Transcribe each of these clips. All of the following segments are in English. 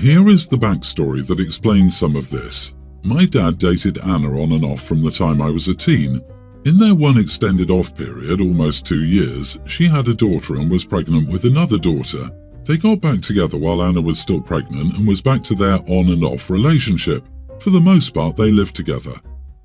Here is the backstory that explains some of this. My dad dated Anna on and off from the time I was a teen. In their one extended off period, almost 2 years, she had a daughter and was pregnant with another daughter. They got back together while Anna was still pregnant and was back to their on and off relationship. For the most part, they lived together.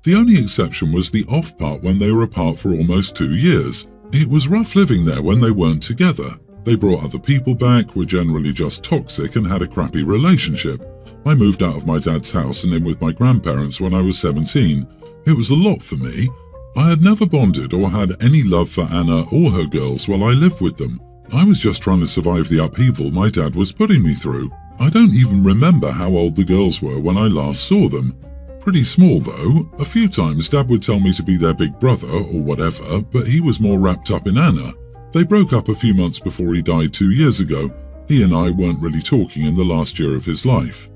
The only exception was the off part when they were apart for almost 2 years. It was rough living there when they weren't together. They brought other people back, were generally just toxic and had a crappy relationship. I moved out of my dad's house and in with my grandparents when I was 17. It was a lot for me. I had never bonded or had any love for Anna or her girls while I lived with them. I was just trying to survive the upheaval my dad was putting me through. I don't even remember how old the girls were when I last saw them. Pretty small though. A few times Dad would tell me to be their big brother or whatever, but he was more wrapped up in Anna. They broke up a few months before he died 2 years ago. He and I weren't really talking in the last year of his life.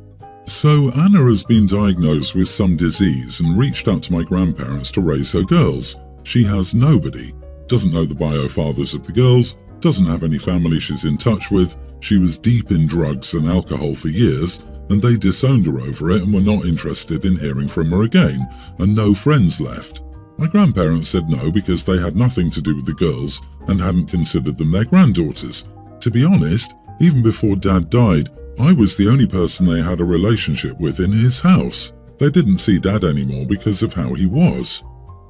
So Anna has been diagnosed with some disease and reached out to my grandparents to raise her girls. She has nobody, doesn't know the bio fathers of the girls, doesn't have any family she's in touch with. She was deep in drugs and alcohol for years, and they disowned her over it and were not interested in hearing from her again, and no friends left. My grandparents said no because they had nothing to do with the girls and hadn't considered them their granddaughters. To be honest, even before Dad died, I was the only person they had a relationship with in his house. They didn't see Dad anymore because of how he was.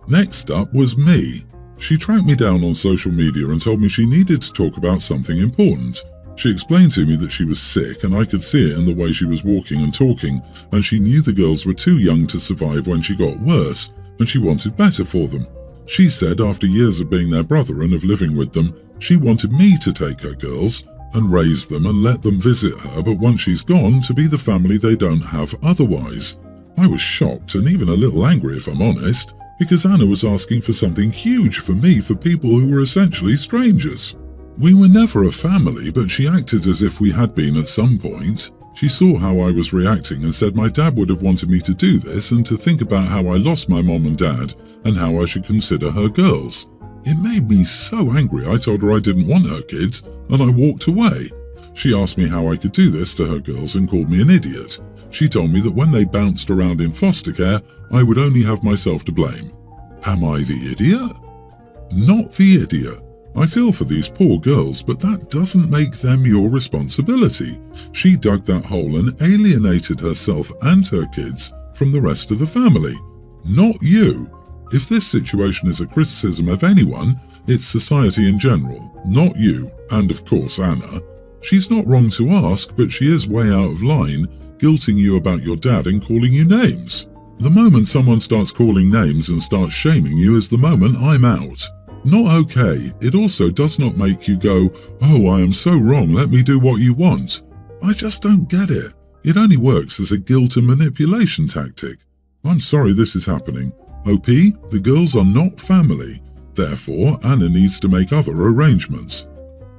Next up was me. She tracked me down on social media and told me she needed to talk about something important. She explained to me that she was sick and I could see it in the way she was walking and talking, and she knew the girls were too young to survive when she got worse, and she wanted better for them. She said after years of being their brother and of living with them, she wanted me to take her girls and raise them and let them visit her, but once she's gone, to be the family they don't have otherwise. I was shocked and even a little angry if I'm honest, because Anna was asking for something huge for me for people who were essentially strangers. We were never a family, but she acted as if we had been at some point. She saw how I was reacting and said my dad would have wanted me to do this and to think about how I lost my mom and dad and how I should consider her girls. It made me so angry I told her I didn't want her kids and I walked away. She asked me how I could do this to her girls and called me an idiot. She told me that when they bounced around in foster care, I would only have myself to blame. Am I the idiot? Not the idiot. I feel for these poor girls, but that doesn't make them your responsibility. She dug that hole and alienated herself and her kids from the rest of the family. Not you. If this situation is a criticism of anyone, it's society in general, not you, and of course Anna. She's not wrong to ask, but she is way out of line, guilting you about your dad and calling you names. The moment someone starts calling names and starts shaming you is the moment I'm out. Not okay. It also does not make you go, oh, I am so wrong, let me do what you want. I just don't get it. It only works as a guilt and manipulation tactic. I'm sorry this is happening. OP, the girls are not family. Therefore, Anna needs to make other arrangements.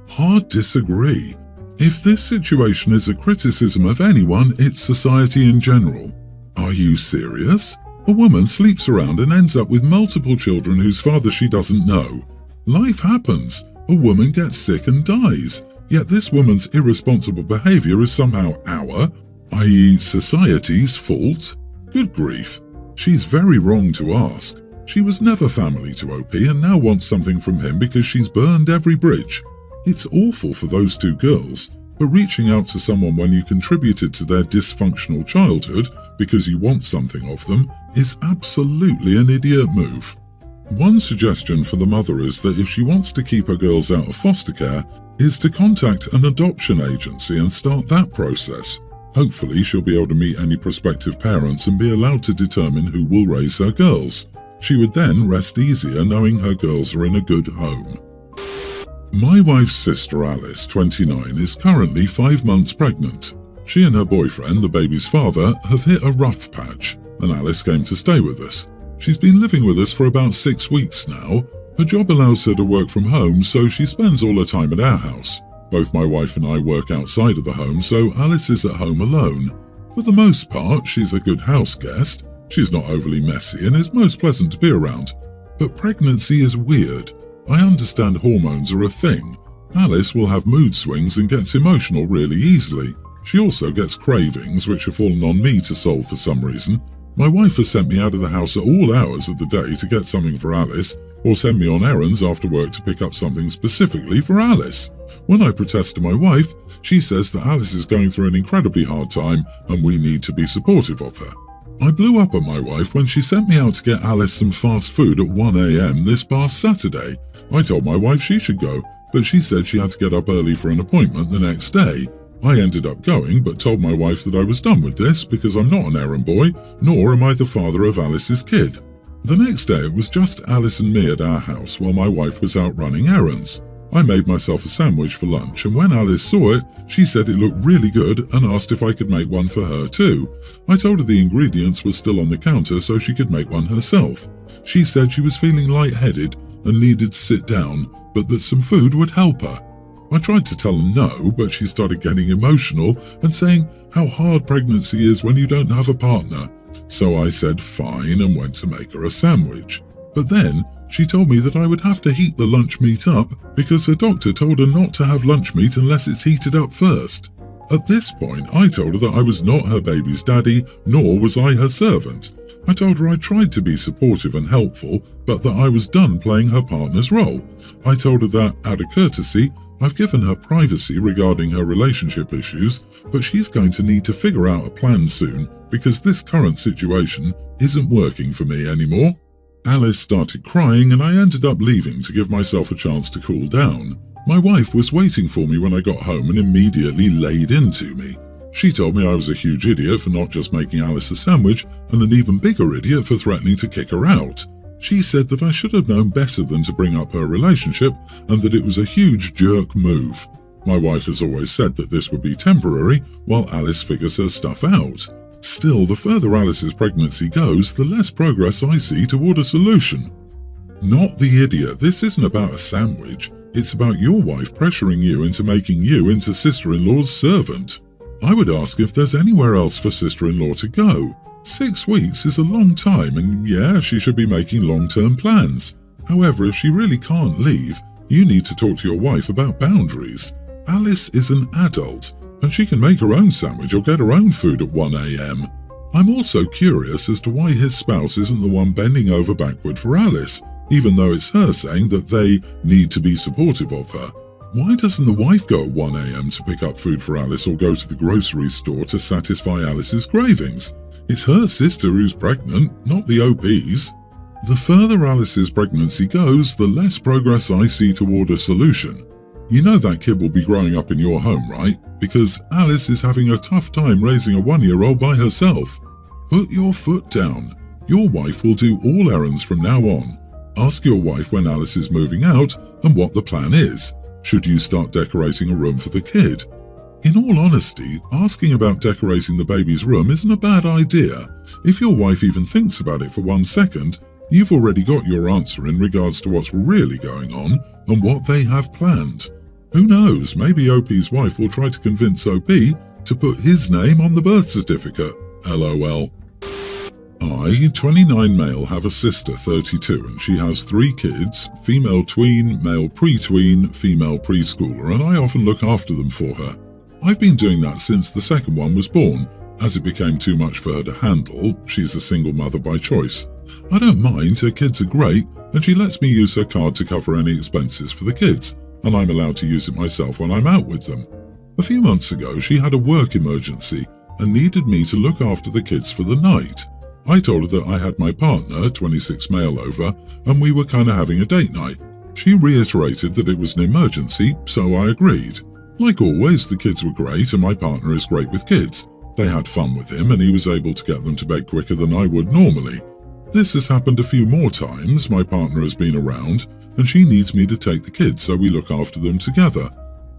Hard disagree. If this situation is a criticism of anyone, it's society in general. Are you serious? A woman sleeps around and ends up with multiple children whose father she doesn't know. Life happens. A woman gets sick and dies. Yet this woman's irresponsible behavior is somehow our, i.e. society's, fault? Good grief. She's very wrong to ask. She was never family to OP and now wants something from him because she's burned every bridge. It's awful for those two girls, but reaching out to someone when you contributed to their dysfunctional childhood because you want something of them is absolutely an idiot move. One suggestion for the mother is that if she wants to keep her girls out of foster care, is to contact an adoption agency and start that process. Hopefully she'll be able to meet any prospective parents and be allowed to determine who will raise her girls. She would then rest easier knowing her girls are in a good home. My wife's sister Alice, 29, is currently 5 months pregnant. She and her boyfriend, the baby's father, have hit a rough patch, and Alice came to stay with us. She's been living with us for about 6 weeks now. Her job allows her to work from home, so she spends all her time at our house. Both my wife and I work outside of the home, so Alice is at home alone. For the most part, she's a good house guest. She's not overly messy and is most pleasant to be around. But pregnancy is weird. I understand hormones are a thing. Alice will have mood swings and gets emotional really easily. She also gets cravings, which have fallen on me to solve for some reason. My wife has sent me out of the house at all hours of the day to get something for Alice, or send me on errands after work to pick up something specifically for Alice. When I protest to my wife, she says that Alice is going through an incredibly hard time and we need to be supportive of her. I blew up at my wife when she sent me out to get Alice some fast food at 1 a.m. this past Saturday. I told my wife she should go, but she said she had to get up early for an appointment the next day. I ended up going, but told my wife that I was done with this because I'm not an errand boy, nor am I the father of Alice's kid. The next day it was just Alice and me at our house while my wife was out running errands. I made myself a sandwich for lunch, and when Alice saw it, she said it looked really good and asked if I could make one for her too. I told her the ingredients were still on the counter so she could make one herself. She said she was feeling lightheaded and needed to sit down, but that some food would help her. I tried to tell her no, but she started getting emotional and saying how hard pregnancy is when you don't have a partner. So I said fine and went to make her a sandwich. But then she told me that I would have to heat the lunch meat up because her doctor told her not to have lunch meat unless it's heated up first. At this point, I told her that I was not her baby's daddy, nor was I her servant. I told her I tried to be supportive and helpful, but that I was done playing her partner's role. I told her that, out of courtesy, I've given her privacy regarding her relationship issues, but she's going to need to figure out a plan soon because this current situation isn't working for me anymore. Alice started crying and I ended up leaving to give myself a chance to cool down. My wife was waiting for me when I got home and immediately laid into me. She told me I was a huge idiot for not just making Alice a sandwich and an even bigger idiot for threatening to kick her out. She said that I should have known better than to bring up her relationship and that it was a huge jerk move. My wife has always said that this would be temporary while Alice figures her stuff out. Still, the further Alice's pregnancy goes, the less progress I see toward a solution. Not the idiot, this isn't about a sandwich. It's about your wife pressuring you into making you into sister-in-law's servant. I would ask if there's anywhere else for sister-in-law to go. 6 weeks is a long time and yeah, she should be making long-term plans. However, if she really can't leave, you need to talk to your wife about boundaries. Alice is an adult and she can make her own sandwich or get her own food at 1 a.m. I'm also curious as to why his spouse isn't the one bending over backward for Alice, even though it's her saying that they need to be supportive of her. Why doesn't the wife go at 1 a.m. to pick up food for Alice or go to the grocery store to satisfy Alice's cravings? It's her sister who's pregnant, not the OP's. The further Alice's pregnancy goes, the less progress I see toward a solution. You know that kid will be growing up in your home, right? Because Alice is having a tough time raising a 1-year-old by herself. Put your foot down. Your wife will do all errands from now on. Ask your wife when Alice is moving out and what the plan is. Should you start decorating a room for the kid? In all honesty, asking about decorating the baby's room isn't a bad idea. If your wife even thinks about it for 1 second, you've already got your answer in regards to what's really going on and what they have planned. Who knows, maybe OP's wife will try to convince OP to put his name on the birth certificate. LOL. I, 29 male, have a sister, 32, and she has 3 kids, female tween, male pre-tween, female preschooler, and I often look after them for her. I've been doing that since the second one was born, as it became too much for her to handle. She's a single mother by choice. I don't mind, her kids are great, and she lets me use her card to cover any expenses for the kids, and I'm allowed to use it myself when I'm out with them. A few months ago, she had a work emergency and needed me to look after the kids for the night. I told her that I had my partner, 26 male, over, and we were kinda having a date night. She reiterated that it was an emergency, so I agreed. Like always, the kids were great and my partner is great with kids. They had fun with him and he was able to get them to bed quicker than I would normally. This has happened a few more times. My partner has been around and she needs me to take the kids so we look after them together.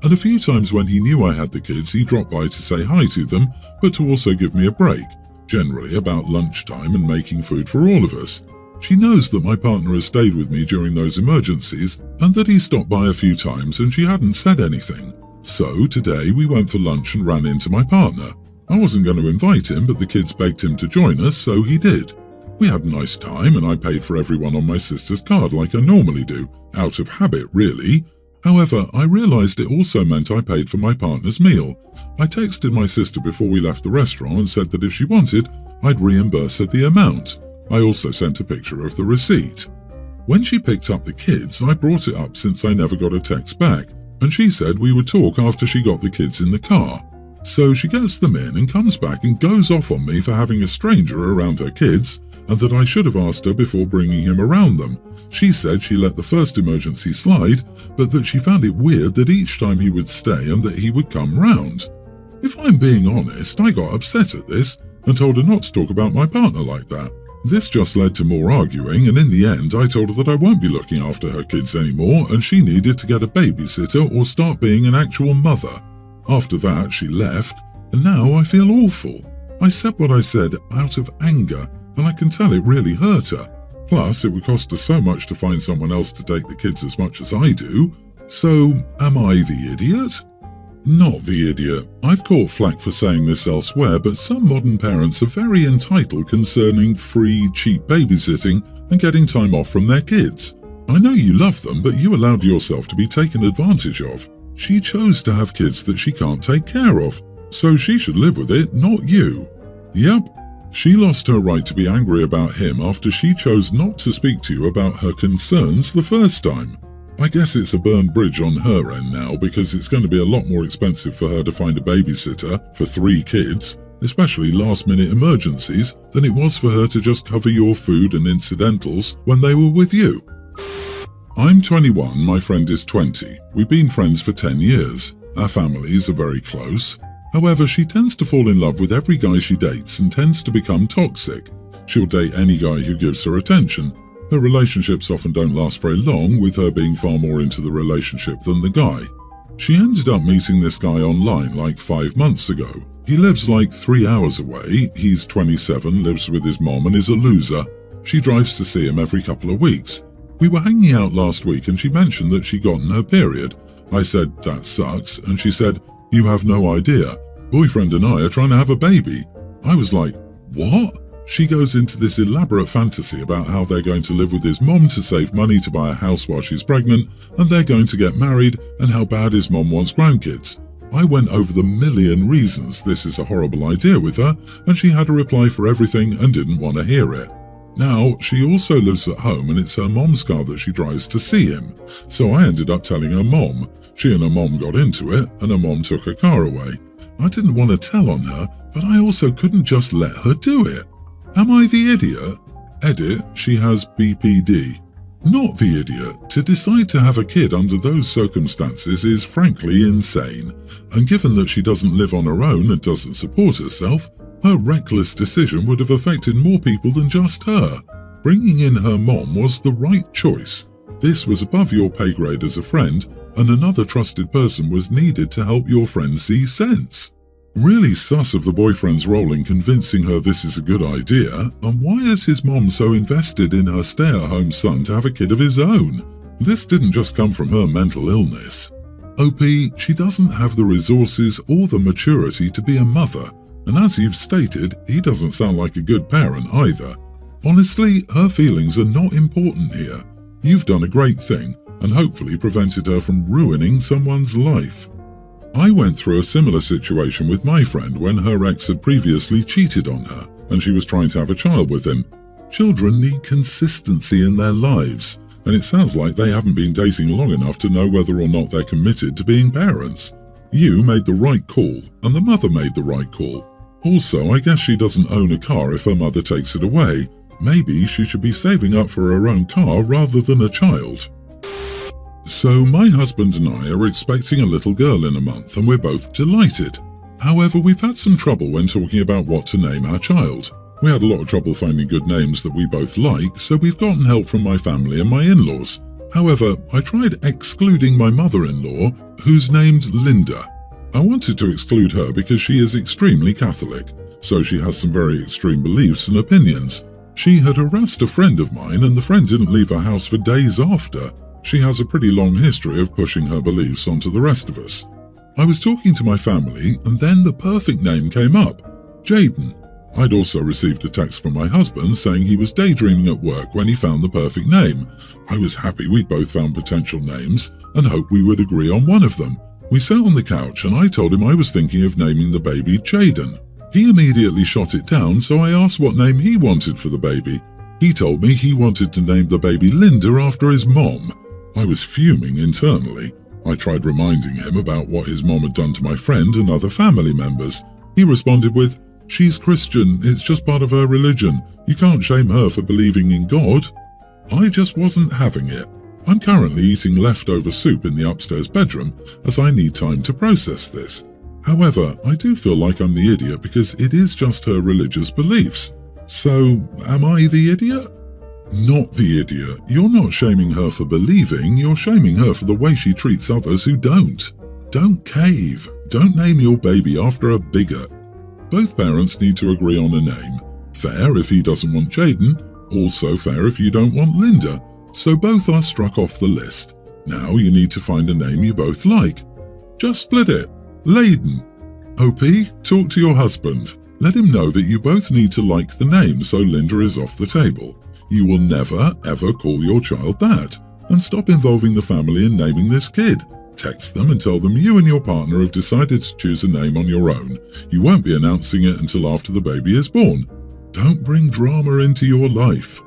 And a few times when he knew I had the kids, he dropped by to say hi to them, but to also give me a break, generally about lunchtime and making food for all of us. She knows that my partner has stayed with me during those emergencies and that he stopped by a few times and she hadn't said anything. So today we went for lunch and ran into my partner. I wasn't going to invite him, but the kids begged him to join us, so he did. We had a nice time and I paid for everyone on my sister's card like I normally do, out of habit really. However, I realised it also meant I paid for my partner's meal. I texted my sister before we left the restaurant and said that if she wanted, I'd reimburse her the amount. I also sent a picture of the receipt. When she picked up the kids, I brought it up since I never got a text back, and she said we would talk after she got the kids in the car. So she gets them in and comes back and goes off on me for having a stranger around her kids, and that I should have asked her before bringing him around them. She said she let the first emergency slide, but that she found it weird that each time he would stay and that he would come round. If I'm being honest, I got upset at this and told her not to talk about my partner like that. This just led to more arguing, and in the end I told her that I won't be looking after her kids anymore and she needed to get a babysitter or start being an actual mother. After that she left, and now I feel awful. I said what I said out of anger, and I can tell it really hurt her. Plus, it would cost her so much to find someone else to take the kids as much as I do. So, am I the idiot? Not the idiot. I've caught flack for saying this elsewhere, but some modern parents are very entitled concerning free, cheap babysitting and getting time off from their kids. I know you love them, but you allowed yourself to be taken advantage of. She chose to have kids that she can't take care of, so she should live with it, not you. Yep. She lost her right to be angry about him after she chose not to speak to you about her concerns the first time. I guess it's a burned bridge on her end now because it's going to be a lot more expensive for her to find a babysitter for 3 kids, especially last-minute emergencies, than it was for her to just cover your food and incidentals when they were with you. I'm 21, my friend is 20. We've been friends for 10 years. Our families are very close. However, she tends to fall in love with every guy she dates and tends to become toxic. She'll date any guy who gives her attention. Her relationships often don't last very long, with her being far more into the relationship than the guy. She ended up meeting this guy online like 5 months ago. He lives like 3 hours away. He's 27, lives with his mom and is a loser. She drives to see him every couple of weeks. We were hanging out last week and she mentioned that she'd gotten her period. I said, that sucks, and she said, you have no idea. Boyfriend and I are trying to have a baby. I was like, what? She goes into this elaborate fantasy about how they're going to live with his mom to save money to buy a house while she's pregnant, and they're going to get married, and how bad his mom wants grandkids. I went over the million reasons this is a horrible idea with her, and she had a reply for everything and didn't want to hear it. Now, she also lives at home and it's her mom's car that she drives to see him. So I ended up telling her mom. She and her mom got into it, and her mom took her car away. I didn't want to tell on her, but I also couldn't just let her do it. Am I the idiot? Edit, she has BPD. Not the idiot. To decide to have a kid under those circumstances is frankly insane. And given that she doesn't live on her own and doesn't support herself, her reckless decision would have affected more people than just her. Bringing in her mom was the right choice. This was above your pay grade as a friend, and another trusted person was needed to help your friend see sense. Really sus of the boyfriend's role in convincing her this is a good idea, and why is his mom so invested in her stay-at-home son to have a kid of his own? This didn't just come from her mental illness. OP, she doesn't have the resources or the maturity to be a mother, and as you've stated, he doesn't sound like a good parent either. Honestly, her feelings are not important here. You've done a great thing, and hopefully prevented her from ruining someone's life. I went through a similar situation with my friend when her ex had previously cheated on her, and she was trying to have a child with him. Children need consistency in their lives, and it sounds like they haven't been dating long enough to know whether or not they're committed to being parents. You made the right call, and the mother made the right call. Also, I guess she doesn't own a car if her mother takes it away. Maybe she should be saving up for her own car rather than a child. So my husband and I are expecting a little girl in a month, and we're both delighted. However, we've had some trouble when talking about what to name our child. We had a lot of trouble finding good names that we both like, so we've gotten help from my family and my in-laws. However, I tried excluding my mother-in-law, who's named Linda. I wanted to exclude her because she is extremely Catholic, so she has some very extreme beliefs and opinions. She had harassed a friend of mine, and the friend didn't leave her house for days after. She has a pretty long history of pushing her beliefs onto the rest of us. I was talking to my family, and then the perfect name came up, Jaden. I'd also received a text from my husband saying he was daydreaming at work when he found the perfect name. I was happy we'd both found potential names and hoped we would agree on one of them. We sat on the couch and I told him I was thinking of naming the baby Jaden. He immediately shot it down, so I asked what name he wanted for the baby. He told me he wanted to name the baby Linda after his mom. I was fuming internally. I tried reminding him about what his mom had done to my friend and other family members. He responded with, "She's Christian, it's just part of her religion. You can't shame her for believing in God." I just wasn't having it. I'm currently eating leftover soup in the upstairs bedroom as I need time to process this. However, I do feel like I'm the idiot because it is just her religious beliefs. So, am I the idiot? Not the idiot. You're not shaming her for believing, you're shaming her for the way she treats others who don't. Don't cave. Don't name your baby after a bigot. Both parents need to agree on a name. Fair if he doesn't want Jaden, also fair if you don't want Linda. So both are struck off the list. Now you need to find a name you both like. Just split it. Layden. OP, talk to your husband. Let him know that you both need to like the name so Linda is off the table. You will never, ever call your child that. And stop involving the family in naming this kid. Text them and tell them you and your partner have decided to choose a name on your own. You won't be announcing it until after the baby is born. Don't bring drama into your life.